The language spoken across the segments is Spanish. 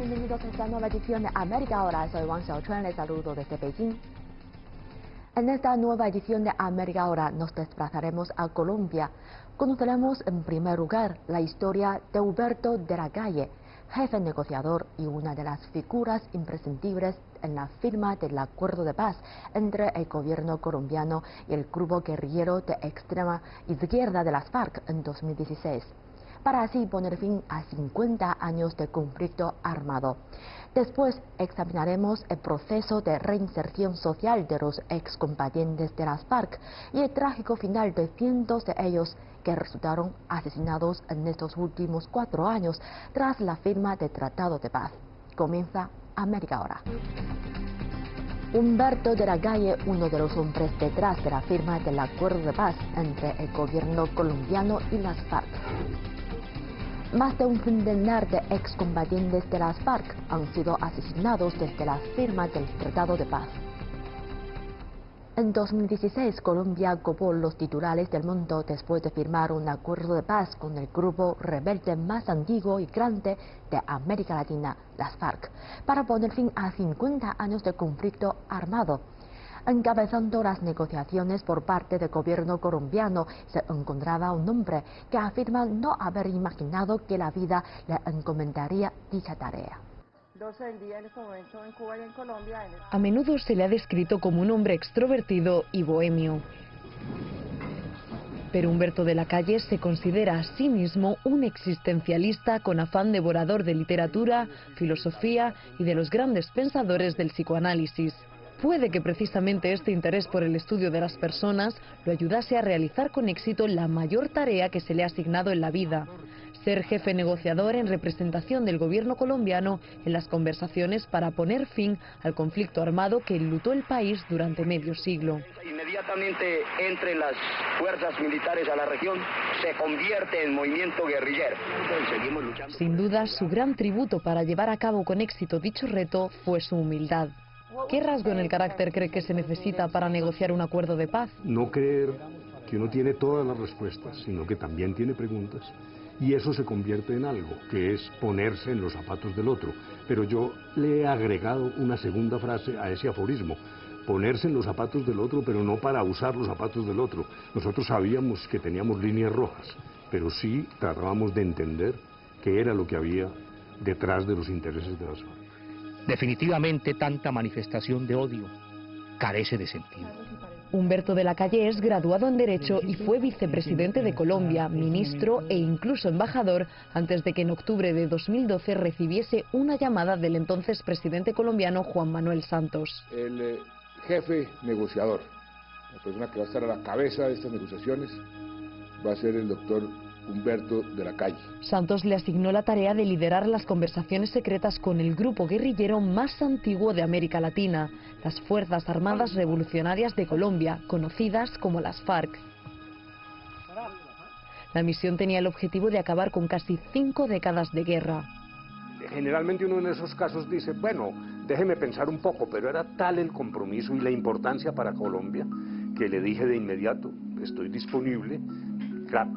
bienvenidos a esta nueva edición de América Ahora. Soy Wang Xiaochuan, les saludo desde Beijing. En esta nueva edición de América Ahora nos desplazaremos a Colombia. Conoceremos en primer lugar la historia de Humberto de la Calle, jefe negociador y una de las figuras imprescindibles en la firma del acuerdo de paz entre el gobierno colombiano y el grupo guerrillero de extrema izquierda de las FARC en 2016. Para así poner fin a 50 años de conflicto armado. Después examinaremos el proceso de reinserción social de los excombatientes de las FARC y el trágico final de cientos de ellos que resultaron asesinados en estos últimos 4 años tras la firma del Tratado de Paz. Comienza América Ahora. Humberto de la Calle, uno de los hombres detrás de la firma del acuerdo de paz entre el gobierno colombiano y las FARC. Más de un centenar de excombatientes de las FARC han sido asesinados desde la firma del Tratado de Paz. En 2016, Colombia copó los titulares del mundo después de firmar un acuerdo de paz con el grupo rebelde más antiguo y grande de América Latina, las FARC, para poner fin a 50 años de conflicto armado. Encabezando las negociaciones por parte del gobierno colombiano se encontraba un hombre que afirma no haber imaginado que la vida le encomendaría dicha tarea. 12 del día en este momento en Cuba y en Colombia. A menudo se le ha descrito como un hombre extrovertido y bohemio. Pero Humberto de la Calle se considera a sí mismo un existencialista con afán devorador de literatura, filosofía y de los grandes pensadores del psicoanálisis. Puede que precisamente este interés por el estudio de las personas lo ayudase a realizar con éxito la mayor tarea que se le ha asignado en la vida: ser jefe negociador en representación del gobierno colombiano en las conversaciones para poner fin al conflicto armado que enlutó el país durante medio siglo. Inmediatamente entren las fuerzas militares a la región, se convierte en movimiento guerrillero. Seguimos luchando. Sin duda, su gran tributo para llevar a cabo con éxito dicho reto fue su humildad. ¿Qué rasgo en el carácter cree que se necesita para negociar un acuerdo de paz? No creer que uno tiene todas las respuestas, sino que también tiene preguntas. Y eso se convierte en algo, que es ponerse en los zapatos del otro. Pero yo le he agregado una segunda frase a ese aforismo: ponerse en los zapatos del otro, pero no para usar los zapatos del otro. Nosotros sabíamos que teníamos líneas rojas, pero sí tratábamos de entender qué era lo que había detrás de los intereses de las FARC. Definitivamente tanta manifestación de odio carece de sentido. Humberto de la Calle es graduado en Derecho y fue vicepresidente de Colombia, ministro e incluso embajador antes de que en octubre de 2012 recibiese una llamada del entonces presidente colombiano Juan Manuel Santos. El jefe negociador, la persona que va a estar a la cabeza de estas negociaciones, va a ser el doctor Humberto de la Calle. Santos le asignó la tarea de liderar las conversaciones secretas con el grupo guerrillero más antiguo de América Latina, las Fuerzas Armadas Revolucionarias de Colombia, conocidas como las FARC. La misión tenía el objetivo de acabar con casi 5 décadas de guerra. Generalmente uno en esos casos dice, bueno, déjeme pensar un poco, pero era tal el compromiso y la importancia para Colombia que le dije de inmediato: estoy disponible.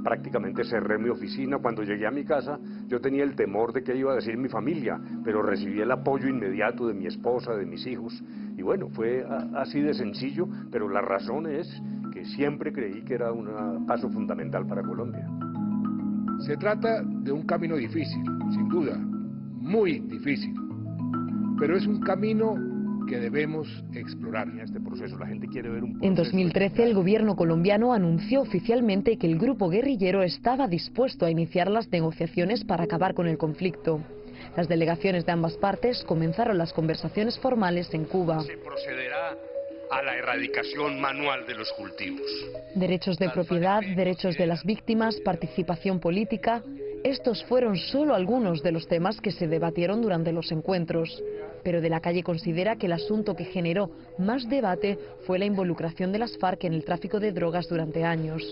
Prácticamente cerré mi oficina. Cuando llegué a mi casa yo tenía el temor de qué iba a decir mi familia, pero recibí el apoyo inmediato de mi esposa, de mis hijos, y bueno, fue así de sencillo, pero la razón es que siempre creí que era un paso fundamental para Colombia. Se trata de un camino difícil, sin duda, muy difícil, pero es un camino que debemos explorar. En este proceso la gente quiere ver un proceso. En 2013 el gobierno colombiano anunció oficialmente que el grupo guerrillero estaba dispuesto a iniciar las negociaciones para acabar con el conflicto. Las delegaciones de ambas partes comenzaron las conversaciones formales en Cuba. Se procederá a la erradicación manual de los cultivos. Derechos de propiedad, derechos de las víctimas, participación política. Estos fueron solo algunos de los temas que se debatieron durante los encuentros. Pero de la Calle considera que el asunto que generó más debate fue la involucración de las FARC en el tráfico de drogas durante años.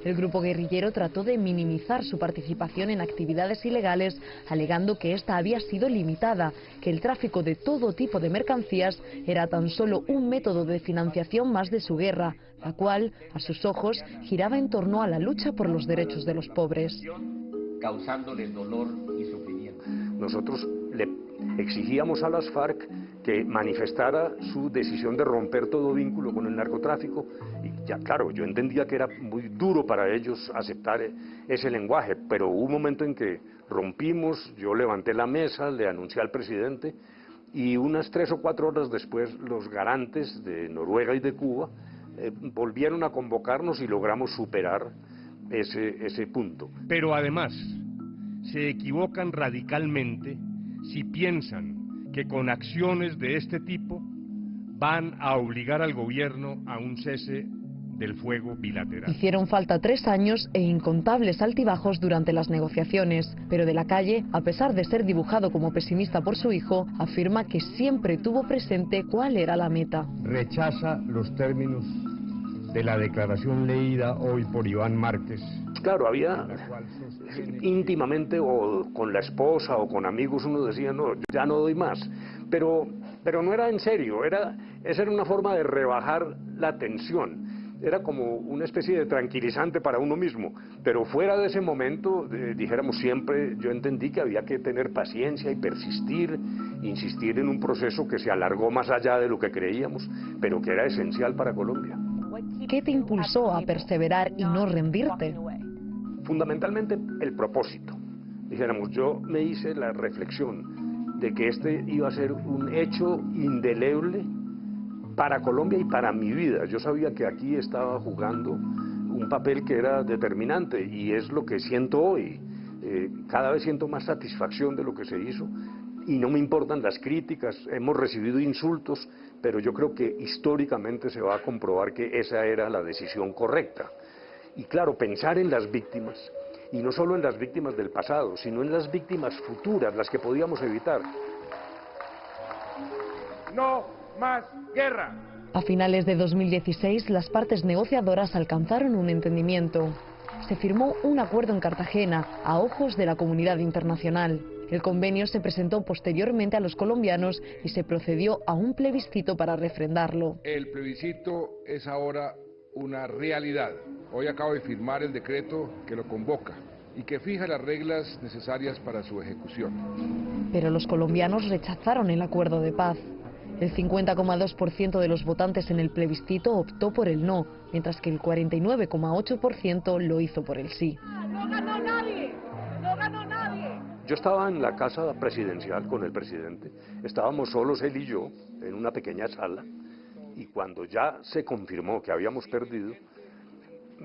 El grupo guerrillero trató de minimizar su participación en actividades ilegales, alegando que esta había sido limitada, que el tráfico de todo tipo de mercancías era tan solo un método de financiación más de su guerra, la cual, a sus ojos, giraba en torno a la lucha por los derechos de los pobres. Causándoles dolor y sufrimiento. Nosotros le exigíamos a las FARC que manifestara su decisión de romper todo vínculo con el narcotráfico. Y ya claro, yo entendía que era muy duro para ellos aceptar ese lenguaje, pero hubo un momento en que rompimos, yo levanté la mesa, le anuncié al presidente, y unas 3 o 4 horas después los garantes de Noruega y de Cuba volvieron a convocarnos y logramos superar ese punto. Pero además, se equivocan radicalmente si piensan que con acciones de este tipo van a obligar al gobierno a un cese del fuego bilateral. Hicieron falta 3 años e incontables altibajos durante las negociaciones, pero De la Calle, a pesar de ser dibujado como pesimista por su hijo, afirma que siempre tuvo presente cuál era la meta. Rechaza los términos de la declaración leída hoy por Iván Márquez. Claro, había íntimamente, o con la esposa o con amigos, uno decía, no, ya no doy más, pero no era en serio, esa era una forma de rebajar la tensión. Era como una especie de tranquilizante para uno mismo, pero fuera de ese momento, dijéramos siempre, yo entendí que había que tener paciencia y persistir, insistir en un proceso que se alargó más allá de lo que creíamos, pero que era esencial para Colombia. ¿Qué te impulsó a perseverar y no rendirte? Fundamentalmente el propósito. Dijéramos, yo me hice la reflexión de que este iba a ser un hecho indeleble para Colombia y para mi vida. Yo sabía que aquí estaba jugando un papel que era determinante y es lo que siento hoy. Cada vez siento más satisfacción de lo que se hizo y no me importan las críticas, hemos recibido insultos, pero yo creo que históricamente se va a comprobar que esa era la decisión correcta. Y claro, pensar en las víctimas, y no solo en las víctimas del pasado, sino en las víctimas futuras, las que podíamos evitar. No más guerra. A finales de 2016, las partes negociadoras alcanzaron un entendimiento. Se firmó un acuerdo en Cartagena, a ojos de la comunidad internacional. El convenio se presentó posteriormente a los colombianos y se procedió a un plebiscito para refrendarlo. El plebiscito es ahora una realidad. Hoy acabo de firmar el decreto que lo convoca y que fija las reglas necesarias para su ejecución. Pero los colombianos rechazaron el acuerdo de paz. El 50,2% de los votantes en el plebiscito optó por el no, mientras que el 49,8% lo hizo por el sí. ¡No ganó nadie! ¡No ganó nadie! Yo estaba en la casa presidencial con el presidente, estábamos solos él y yo en una pequeña sala, y cuando ya se confirmó que habíamos perdido,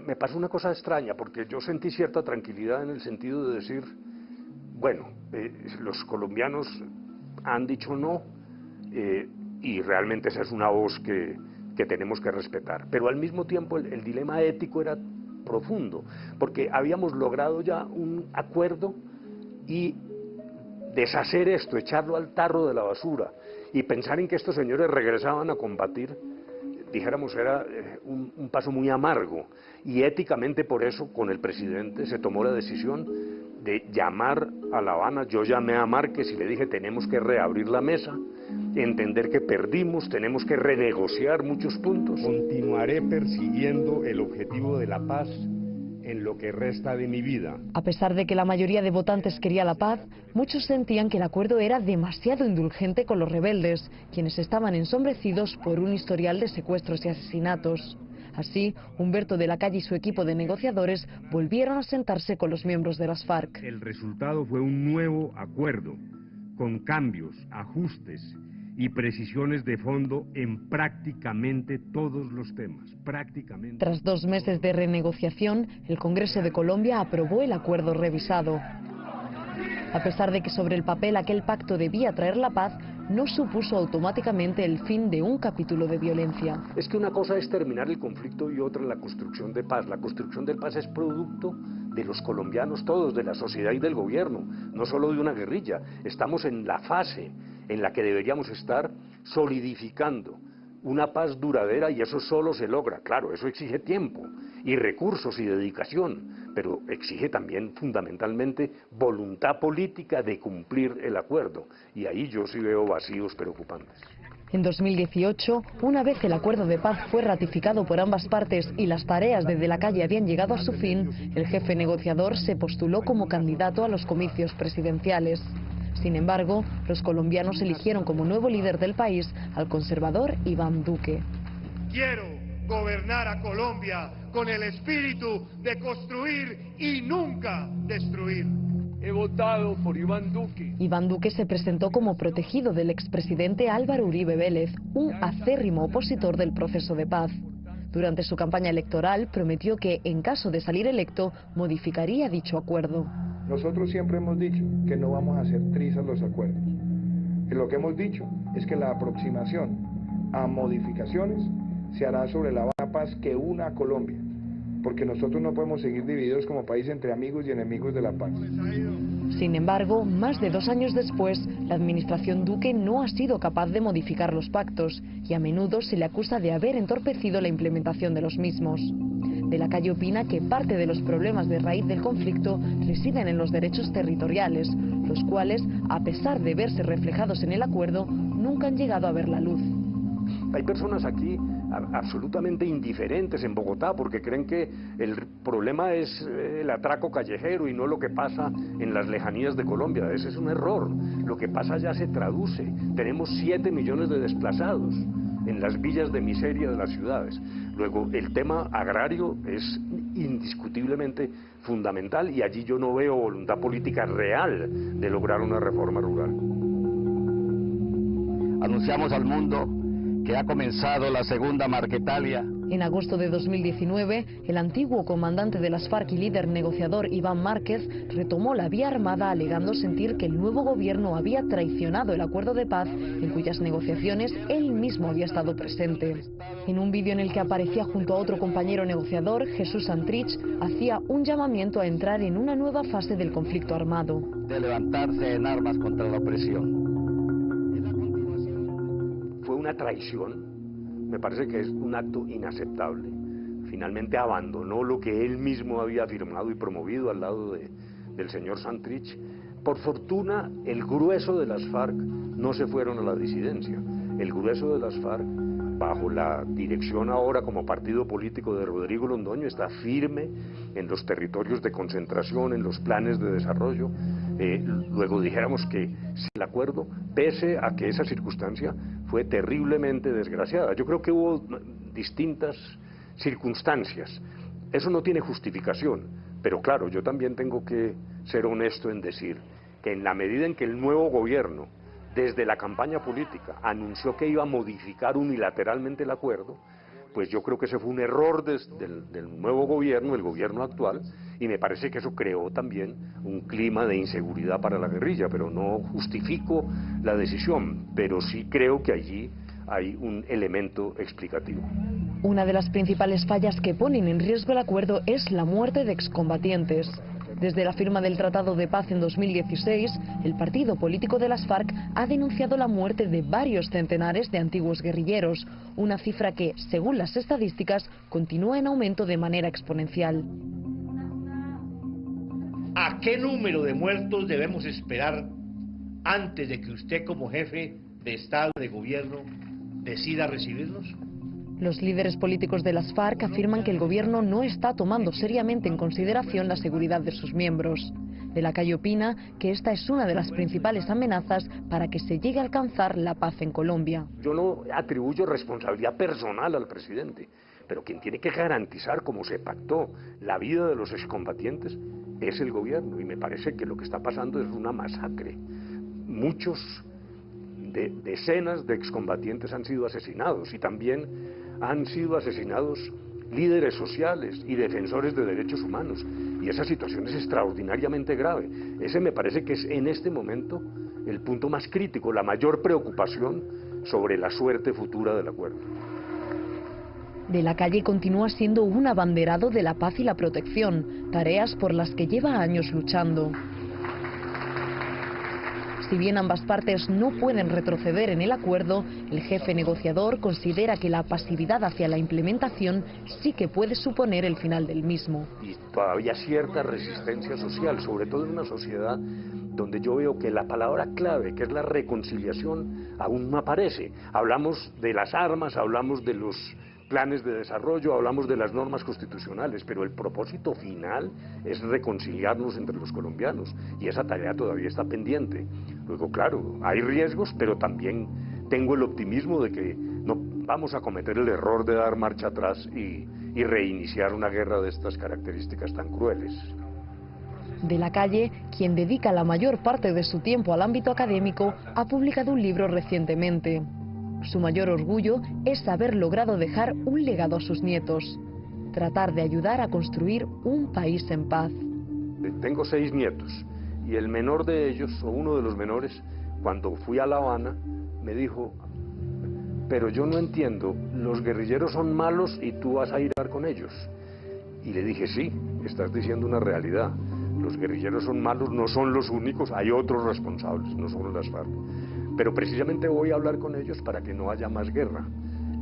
me pasó una cosa extraña, porque yo sentí cierta tranquilidad en el sentido de decir, bueno, los colombianos han dicho no, y realmente esa es una voz que tenemos que respetar. Pero al mismo tiempo el dilema ético era profundo, porque habíamos logrado ya un acuerdo y deshacer esto, echarlo al tarro de la basura y pensar en que estos señores regresaban a combatir, dijéramos, era un paso muy amargo. Y éticamente por eso con el presidente se tomó la decisión de llamar a La Habana. Yo llamé a Márquez y le dije, tenemos que reabrir la mesa, entender que perdimos, tenemos que renegociar muchos puntos. Continuaré persiguiendo el objetivo de la paz en lo que resta de mi vida. A pesar de que la mayoría de votantes quería la paz, muchos sentían que el acuerdo era demasiado indulgente con los rebeldes, quienes estaban ensombrecidos por un historial de secuestros y asesinatos. Así, Humberto De la Calle y su equipo de negociadores volvieron a sentarse con los miembros de las FARC. El resultado fue un nuevo acuerdo, con cambios, ajustes y precisiones de fondo en prácticamente todos los temas. Tras 2 meses de renegociación, el Congreso de Colombia aprobó el acuerdo revisado. A pesar de que sobre el papel aquel pacto debía traer la paz, no supuso automáticamente el fin de un capítulo de violencia. Es que una cosa es terminar el conflicto y otra la construcción de paz. La construcción de paz es producto de los colombianos todos, de la sociedad y del gobierno, no solo de una guerrilla. Estamos en la fase en la que deberíamos estar solidificando una paz duradera, y eso solo se logra, claro, eso exige tiempo y recursos y dedicación, pero exige también fundamentalmente voluntad política de cumplir el acuerdo, y ahí yo sí veo vacíos preocupantes. En 2018, una vez el acuerdo de paz fue ratificado por ambas partes y las tareas de la Calle habían llegado a su fin, el jefe negociador se postuló como candidato a los comicios presidenciales. Sin embargo, los colombianos eligieron como nuevo líder del país al conservador Iván Duque. Quiero gobernar a Colombia con el espíritu de construir y nunca destruir. He votado por Iván Duque. Iván Duque se presentó como protegido del expresidente Álvaro Uribe Vélez, un acérrimo opositor del proceso de paz. Durante su campaña electoral prometió que, en caso de salir electo, modificaría dicho acuerdo. Nosotros siempre hemos dicho que no vamos a hacer trizas los acuerdos. Y lo que hemos dicho es que la aproximación a modificaciones se hará sobre la base de la paz que una a Colombia, porque nosotros no podemos seguir divididos como país entre amigos y enemigos de la paz. Sin embargo, más de 2 años después, la administración Duque no ha sido capaz de modificar los pactos y a menudo se le acusa de haber entorpecido la implementación de los mismos. De la Calle opina que parte de los problemas de raíz del conflicto residen en los derechos territoriales, los cuales, a pesar de verse reflejados en el acuerdo, nunca han llegado a ver la luz. Hay personas aquí absolutamente indiferentes en Bogotá porque creen que el problema es el atraco callejero y no lo que pasa en las lejanías de Colombia. Ese es un error. Lo que pasa ya se traduce. Tenemos 7 millones de desplazados en las villas de miseria de las ciudades. Luego, el tema agrario es indiscutiblemente fundamental y allí yo no veo voluntad política real de lograr una reforma rural. Anunciamos al mundo que ha comenzado la segunda Marquetalia. En agosto de 2019, el antiguo comandante de las FARC y líder negociador Iván Márquez retomó la vía armada alegando sentir que el nuevo gobierno había traicionado el acuerdo de paz en cuyas negociaciones él mismo había estado presente. En un vídeo en el que aparecía junto a otro compañero negociador, Jesús Santrich hacía un llamamiento a entrar en una nueva fase del conflicto armado. De levantarse en armas contra la opresión. Fue una traición. Me parece que es un acto inaceptable. Finalmente abandonó lo que él mismo había firmado y promovido al lado del señor Santrich. Por fortuna, el grueso de las FARC no se fueron a la disidencia. El grueso de las FARC, bajo la dirección ahora como partido político de Rodrigo Londoño, está firme en los territorios de concentración, en los planes de desarrollo. Luego dijéramos que el acuerdo, pese a que esa circunstancia fue terriblemente desgraciada. Yo creo que hubo distintas circunstancias. Eso no tiene justificación, pero claro, yo también tengo que ser honesto en decir que en la medida en que el nuevo gobierno, desde la campaña política, anunció que iba a modificar unilateralmente el acuerdo, pues yo creo que ese fue un error del nuevo gobierno, el gobierno actual, y me parece que eso creó también un clima de inseguridad para la guerrilla, pero no justifico la decisión, pero sí creo que allí hay un elemento explicativo. Una de las principales fallas que ponen en riesgo el acuerdo es la muerte de excombatientes. Desde la firma del Tratado de Paz en 2016, el partido político de las FARC ha denunciado la muerte de varios centenares de antiguos guerrilleros, una cifra que, según las estadísticas, continúa en aumento de manera exponencial. ¿A qué número de muertos debemos esperar antes de que usted, como jefe de Estado, de gobierno, decida recibirlos? Los líderes políticos de las FARC afirman que el gobierno no está tomando seriamente en consideración la seguridad de sus miembros. De la Calle opina que esta es una de las principales amenazas para que se llegue a alcanzar la paz en Colombia. Yo no atribuyo responsabilidad personal al presidente, pero quien tiene que garantizar, como se pactó, la vida de los excombatientes es el gobierno, y me parece que lo que está pasando es una masacre. Decenas de excombatientes han sido asesinados y también han sido asesinados líderes sociales y defensores de derechos humanos, y esa situación es extraordinariamente grave. Ese me parece que es en este momento el punto más crítico, la mayor preocupación sobre la suerte futura del acuerdo. De la Calle continúa siendo un abanderado de la paz y la protección, tareas por las que lleva años luchando. Si bien ambas partes no pueden retroceder en el acuerdo, el jefe negociador considera que la pasividad hacia la implementación sí que puede suponer el final del mismo. Y todavía cierta resistencia social, sobre todo en una sociedad donde yo veo que la palabra clave, que es la reconciliación, aún no aparece. Hablamos de las armas, hablamos de los planes de desarrollo, hablamos de las normas constitucionales, pero el propósito final es reconciliarnos entre los colombianos, y esa tarea todavía está pendiente. Luego, claro, hay riesgos, pero también tengo el optimismo de que no vamos a cometer el error de dar marcha atrás y reiniciar una guerra de estas características tan crueles. De la Calle, quien dedica la mayor parte de su tiempo al ámbito académico, ha publicado un libro recientemente. Su mayor orgullo es haber logrado dejar un legado a sus nietos, tratar de ayudar a construir un país en paz. Tengo 6 nietos y el menor de ellos, o uno de los menores, cuando fui a La Habana, me dijo: pero yo no entiendo, los guerrilleros son malos y tú vas a ir con ellos. Y le dije: sí, estás diciendo una realidad. Los guerrilleros son malos, no son los únicos, hay otros responsables, no solo las FARC. Pero precisamente voy a hablar con ellos para que no haya más guerra.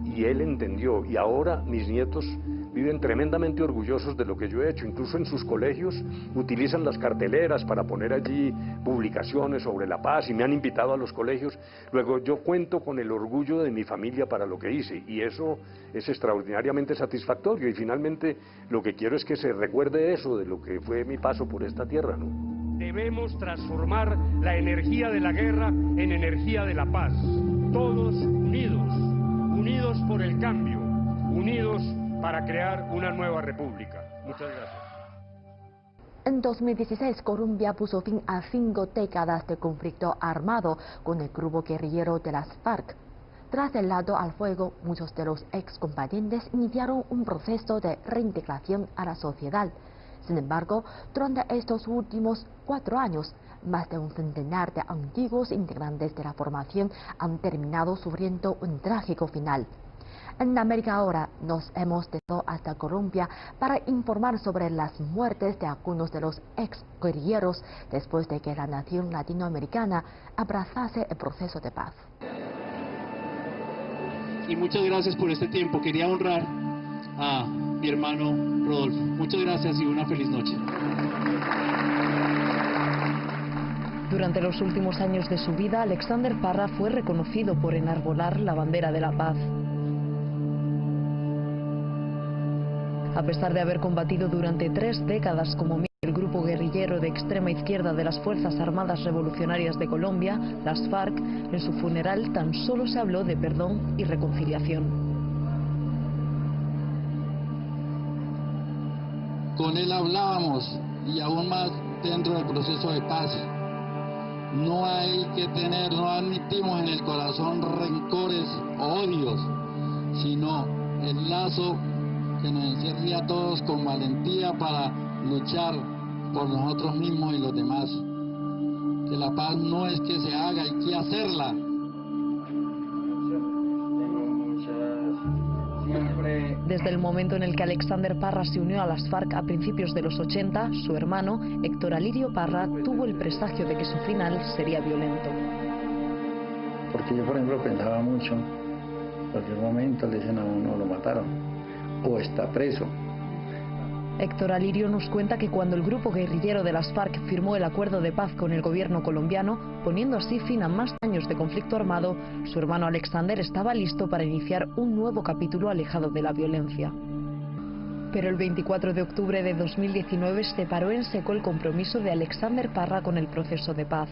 Y él entendió, y ahora mis nietos viven tremendamente orgullosos de lo que yo he hecho. Incluso en sus colegios utilizan las carteleras para poner allí publicaciones sobre la paz y me han invitado a los colegios. Luego yo cuento con el orgullo de mi familia para lo que hice y eso es extraordinariamente satisfactorio y finalmente lo que quiero es que se recuerde eso de lo que fue mi paso por esta tierra, ¿no? Debemos transformar la energía de la guerra en energía de la paz. Todos unidos, unidos por el cambio, unidos para crear una nueva república. Muchas gracias. En 2016, Colombia puso fin a 5 décadas de conflicto armado con el grupo guerrillero de las FARC. Tras el alto al fuego, muchos de los excombatientes iniciaron un proceso de reintegración a la sociedad. Sin embargo, durante estos últimos 4 años, más de un centenar de antiguos integrantes de la formación han terminado sufriendo un trágico final. En América Ahora nos hemos desplazado hasta Colombia para informar sobre las muertes de algunos de los ex-guerrilleros después de que la nación latinoamericana abrazase el proceso de paz. Y muchas gracias por este tiempo. Quería honrar a mi hermano Rodolfo. Muchas gracias y una feliz noche. Durante los últimos años de su vida, Alexander Parra fue reconocido por enarbolar la bandera de la paz. A pesar de haber combatido durante 3 décadas como miembro del grupo guerrillero de extrema izquierda de las Fuerzas Armadas Revolucionarias de Colombia, las FARC, en su funeral tan solo se habló de perdón y reconciliación. Con él hablábamos y aún más dentro del proceso de paz. No hay que tener, no admitimos en el corazón rencores o odios, sino el lazo que nos encierra a todos con valentía para luchar por nosotros mismos y los demás. Que la paz no es que se haga, hay que hacerla. Desde el momento en el que Alexander Parra se unió a las FARC a principios de los 80, su hermano, Héctor Alirio Parra, tuvo el presagio de que su final sería violento. Porque yo, por ejemplo, pensaba mucho, en cualquier momento le dicen a uno, lo mataron, o está preso. Héctor Alirio nos cuenta que cuando el grupo guerrillero de las FARC firmó el acuerdo de paz con el gobierno colombiano, poniendo así fin a más años de conflicto armado, su hermano Alexander estaba listo para iniciar un nuevo capítulo alejado de la violencia. Pero el 24 de octubre de 2019 se paró en seco el compromiso de Alexander Parra con el proceso de paz.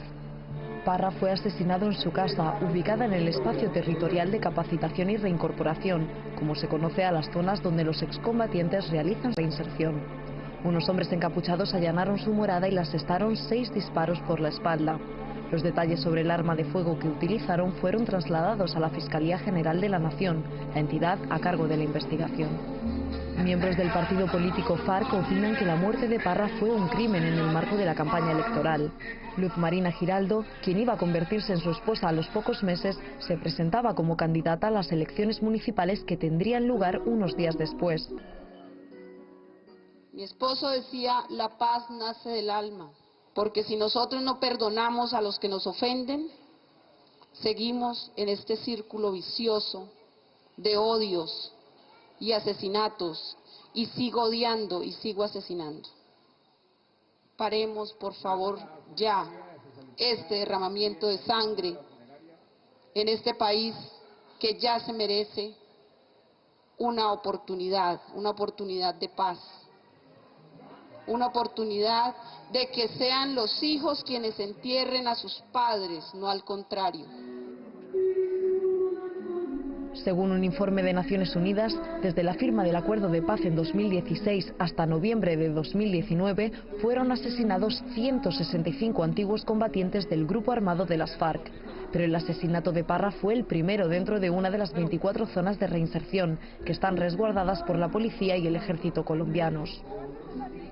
Parra fue asesinado en su casa, ubicada en el espacio territorial de capacitación y reincorporación, como se conoce a las zonas donde los excombatientes realizan reinserción. Unos hombres encapuchados allanaron su morada y le asestaron 6 disparos por la espalda. Los detalles sobre el arma de fuego que utilizaron fueron trasladados a la Fiscalía General de la Nación, la entidad a cargo de la investigación. Miembros del partido político FARC opinan que la muerte de Parra fue un crimen en el marco de la campaña electoral. Luz Marina Giraldo, quien iba a convertirse en su esposa a los pocos meses, se presentaba como candidata a las elecciones municipales que tendrían lugar unos días después. Mi esposo decía, la paz nace del alma, porque si nosotros no perdonamos a los que nos ofenden, seguimos en este círculo vicioso de odios y asesinatos, y sigo odiando y sigo asesinando. Paremos, por favor, ya este derramamiento de sangre en este país que ya se merece una oportunidad de paz, una oportunidad de que sean los hijos quienes entierren a sus padres, no al contrario. Según un informe de Naciones Unidas, desde la firma del acuerdo de paz en 2016 hasta noviembre de 2019, fueron asesinados 165 antiguos combatientes del grupo armado de las FARC. Pero el asesinato de Parra fue el primero dentro de una de las 24 zonas de reinserción que están resguardadas por la policía y el ejército colombianos.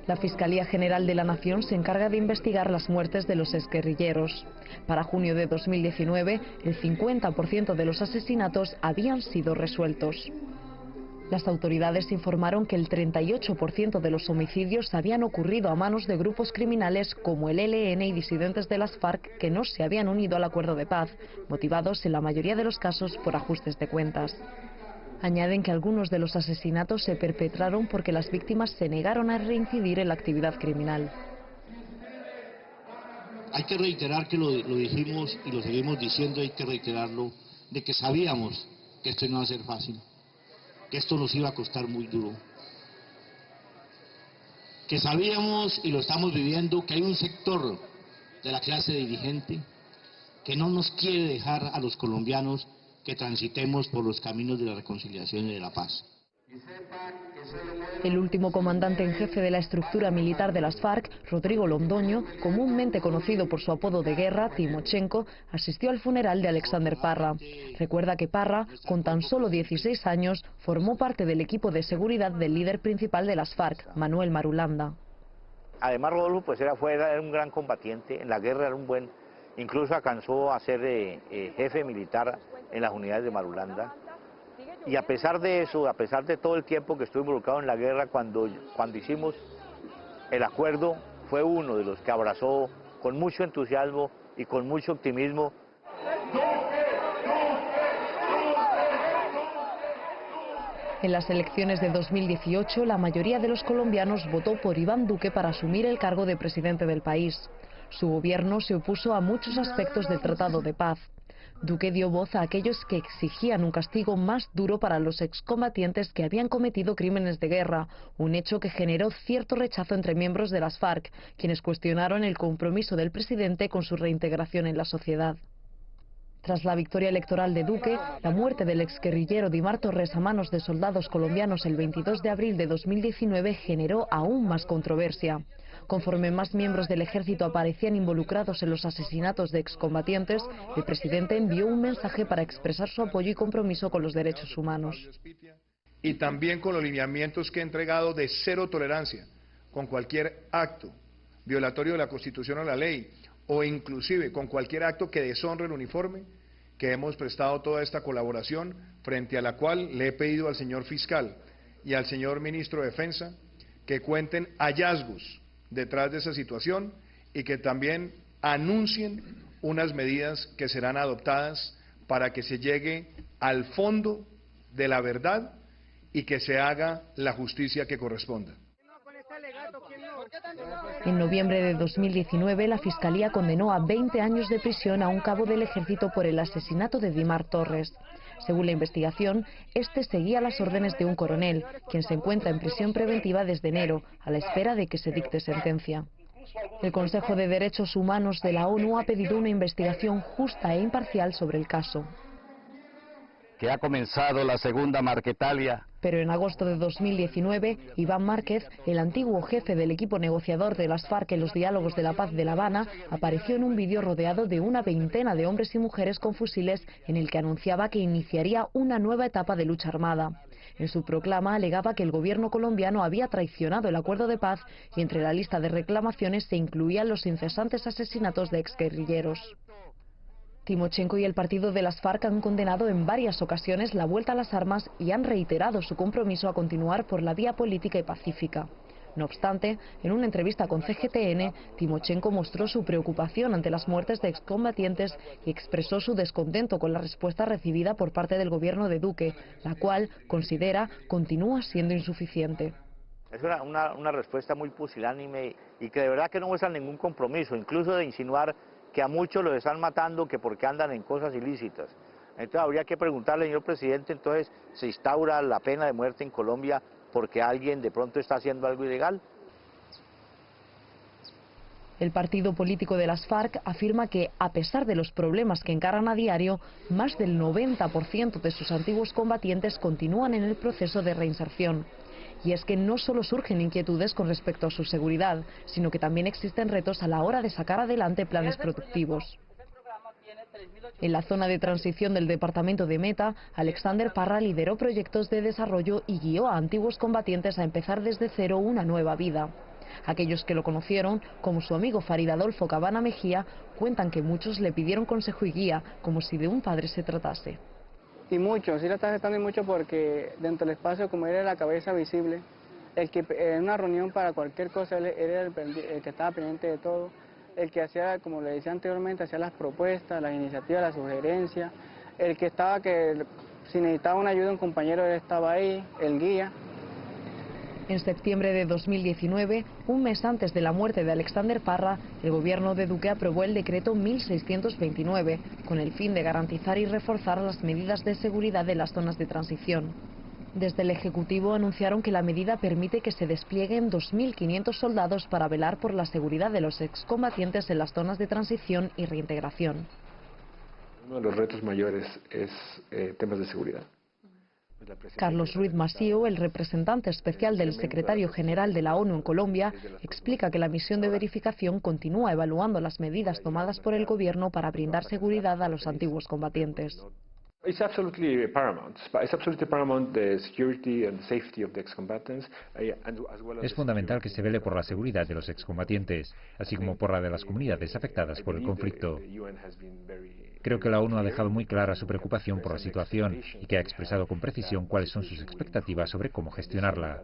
La Fiscalía General de la Nación se encarga de investigar las muertes de los exguerrilleros. Para junio de 2019, el 50% de los asesinatos habían sido resueltos. Las autoridades informaron que el 38% de los homicidios habían ocurrido a manos de grupos criminales como el ELN y disidentes de las FARC que no se habían unido al acuerdo de paz, motivados en la mayoría de los casos por ajustes de cuentas. Añaden que algunos de los asesinatos se perpetraron porque las víctimas se negaron a reincidir en la actividad criminal. Hay que reiterar que lo dijimos y lo seguimos diciendo, hay que reiterarlo, de que sabíamos que esto no iba a ser fácil, que esto nos iba a costar muy duro, que sabíamos y lo estamos viviendo que hay un sector de la clase dirigente que no nos quiere dejar a los colombianos que transitemos por los caminos de la reconciliación y de la paz. El último comandante en jefe de la estructura militar de las FARC, Rodrigo Londoño, comúnmente conocido por su apodo de guerra, Timochenko, asistió al funeral de Alexander Parra. Recuerda que Parra, con tan solo 16 años, formó parte del equipo de seguridad del líder principal de las FARC, Manuel Marulanda. Además, Rodolfo pues era un gran combatiente, en la guerra era un buen, incluso alcanzó a ser jefe militar en las unidades de Marulanda. Y a pesar de eso, a pesar de todo el tiempo que estuve involucrado en la guerra, cuando hicimos el acuerdo, fue uno de los que abrazó con mucho entusiasmo y con mucho optimismo. En las elecciones de 2018, la mayoría de los colombianos votó por Iván Duque para asumir el cargo de presidente del país. Su gobierno se opuso a muchos aspectos del Tratado de Paz. Duque dio voz a aquellos que exigían un castigo más duro para los excombatientes que habían cometido crímenes de guerra, un hecho que generó cierto rechazo entre miembros de las FARC, quienes cuestionaron el compromiso del presidente con su reintegración en la sociedad. Tras la victoria electoral de Duque, la muerte del exguerrillero Dimar Torres a manos de soldados colombianos el 22 de abril de 2019 generó aún más controversia. Conforme más miembros del ejército aparecían involucrados en los asesinatos de excombatientes, el presidente envió un mensaje para expresar su apoyo y compromiso con los derechos humanos. Y también con los lineamientos que he entregado de cero tolerancia con cualquier acto violatorio de la Constitución o la ley, o inclusive con cualquier acto que deshonre el uniforme, que hemos prestado toda esta colaboración, frente a la cual le he pedido al señor fiscal y al señor ministro de Defensa que cuenten hallazgos detrás de esa situación y que también anuncien unas medidas que serán adoptadas para que se llegue al fondo de la verdad y que se haga la justicia que corresponda. En noviembre de 2019, la Fiscalía condenó a 20 años de prisión a un cabo del ejército por el asesinato de Dimar Torres. Según la investigación, este seguía las órdenes de un coronel, quien se encuentra en prisión preventiva desde enero, a la espera de que se dicte sentencia. El Consejo de Derechos Humanos de la ONU ha pedido una investigación justa e imparcial sobre el caso. Que ha comenzado la segunda Marquetalia. Pero en agosto de 2019, Iván Márquez, el antiguo jefe del equipo negociador de las FARC en los diálogos de la paz de La Habana, apareció en un vídeo rodeado de una veintena de hombres y mujeres con fusiles en el que anunciaba que iniciaría una nueva etapa de lucha armada. En su proclama alegaba que el gobierno colombiano había traicionado el acuerdo de paz y entre la lista de reclamaciones se incluían los incesantes asesinatos de exguerrilleros. Timochenko y el partido de las FARC han condenado en varias ocasiones la vuelta a las armas y han reiterado su compromiso a continuar por la vía política y pacífica. No obstante, en una entrevista con CGTN, Timochenko mostró su preocupación ante las muertes de excombatientes y expresó su descontento con la respuesta recibida por parte del gobierno de Duque, la cual, considera, continúa siendo insuficiente. Es una respuesta muy pusilánime y que de verdad que no muestra ningún compromiso, incluso de insinuar que a muchos los están matando que porque andan en cosas ilícitas. Entonces habría que preguntarle, señor presidente, entonces ¿se instaura la pena de muerte en Colombia porque alguien de pronto está haciendo algo ilegal? El partido político de las FARC afirma que, a pesar de los problemas que encaran a diario, más del 90% de sus antiguos combatientes continúan en el proceso de reinserción. Y es que no solo surgen inquietudes con respecto a su seguridad, sino que también existen retos a la hora de sacar adelante planes productivos. En la zona de transición del departamento de Meta, Alexander Parra lideró proyectos de desarrollo y guió a antiguos combatientes a empezar desde cero una nueva vida. Aquellos que lo conocieron, como su amigo Farid Adolfo Cabana Mejía, cuentan que muchos le pidieron consejo y guía, como si de un padre se tratase. Y mucho, sí lo está aceptando y mucho porque dentro del espacio, como él era la cabeza visible, el que en una reunión para cualquier cosa, él era el que estaba pendiente de todo, el que hacía, como le decía anteriormente, hacía las propuestas, las iniciativas, las sugerencias, el que estaba que si necesitaba una ayuda un compañero, él estaba ahí, el guía. En septiembre de 2019, un mes antes de la muerte de Alexander Parra, el gobierno de Duque aprobó el decreto 1629, con el fin de garantizar y reforzar las medidas de seguridad de las zonas de transición. Desde el Ejecutivo anunciaron que la medida permite que se desplieguen 2.500 soldados para velar por la seguridad de los excombatientes en las zonas de transición y reintegración. Uno de los retos mayores es temas de seguridad. Carlos Ruiz Masío, el representante especial del secretario general de la ONU en Colombia, explica que la misión de verificación continúa evaluando las medidas tomadas por el gobierno para brindar seguridad a los antiguos combatientes. It's absolutely paramount. It's absolutely paramount the security and safety of the ex-combatants. Es fundamental que se vele por la seguridad de los excombatientes, así como por la de las comunidades afectadas por el conflicto. Creo que la ONU ha dejado muy clara su preocupación por la situación y que ha expresado con precisión cuáles son sus expectativas sobre cómo gestionarla.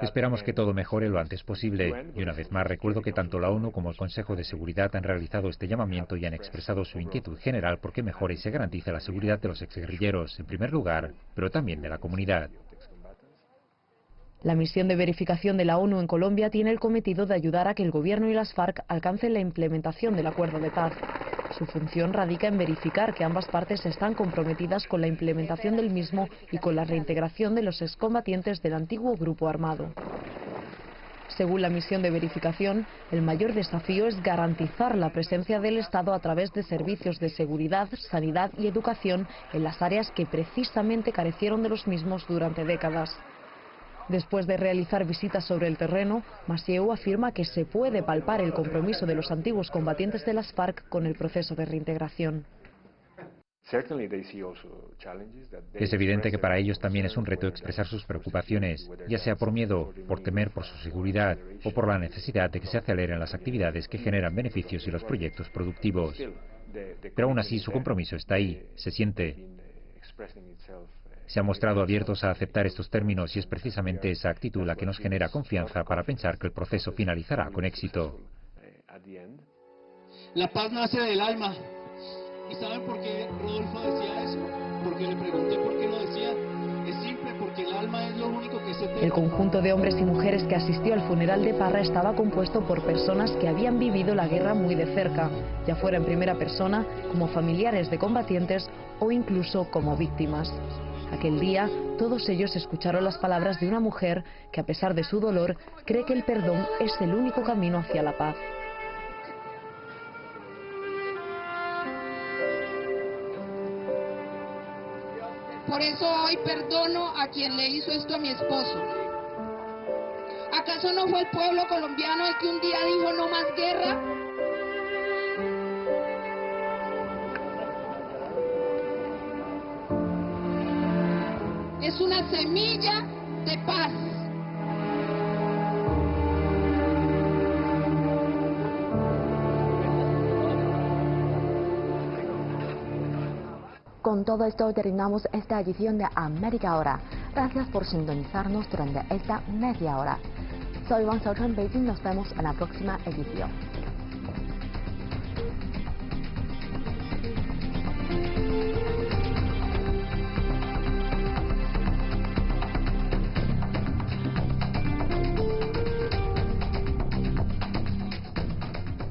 Esperamos que todo mejore lo antes posible, y una vez más recuerdo que tanto la ONU como el Consejo de Seguridad han realizado este llamamiento y han expresado su inquietud general por que mejore y se garantice la seguridad de los exguerrilleros, en primer lugar, pero también de la comunidad. La misión de verificación de la ONU en Colombia tiene el cometido de ayudar a que el gobierno y las FARC alcancen la implementación del acuerdo de paz. Su función radica en verificar que ambas partes están comprometidas con la implementación del mismo y con la reintegración de los excombatientes del antiguo grupo armado. Según la misión de verificación, el mayor desafío es garantizar la presencia del Estado a través de servicios de seguridad, sanidad y educación en las áreas que precisamente carecieron de los mismos durante décadas. Después de realizar visitas sobre el terreno, Masío afirma que se puede palpar el compromiso de los antiguos combatientes de las FARC con el proceso de reintegración. Es evidente que para ellos también es un reto expresar sus preocupaciones, ya sea por miedo, por temer por su seguridad o por la necesidad de que se aceleren las actividades que generan beneficios y los proyectos productivos. Pero aún así su compromiso está ahí, se siente. Se han mostrado abiertos a aceptar estos términos y es precisamente esa actitud la que nos genera confianza para pensar que el proceso finalizará con éxito. La paz nace del alma. ¿Y saben por qué Rodolfo decía eso? Porque le pregunté por qué lo decía. Es simple, porque el alma es lo único que se El conjunto de hombres y mujeres que asistió al funeral de Parra estaba compuesto por personas que habían vivido la guerra muy de cerca, ya fuera en primera persona, como familiares de combatientes o incluso como víctimas. Aquel día, todos ellos escucharon las palabras de una mujer que, a pesar de su dolor, cree que el perdón es el único camino hacia la paz. Por eso hoy perdono a quien le hizo esto a mi esposo. ¿Acaso no fue el pueblo colombiano el que un día dijo no más guerra? Es una semilla de paz. Con todo esto terminamos esta edición de América Ahora. Gracias por sintonizarnos durante esta media hora. Soy Wang Xiaochuan, Beijing. Nos vemos en la próxima edición.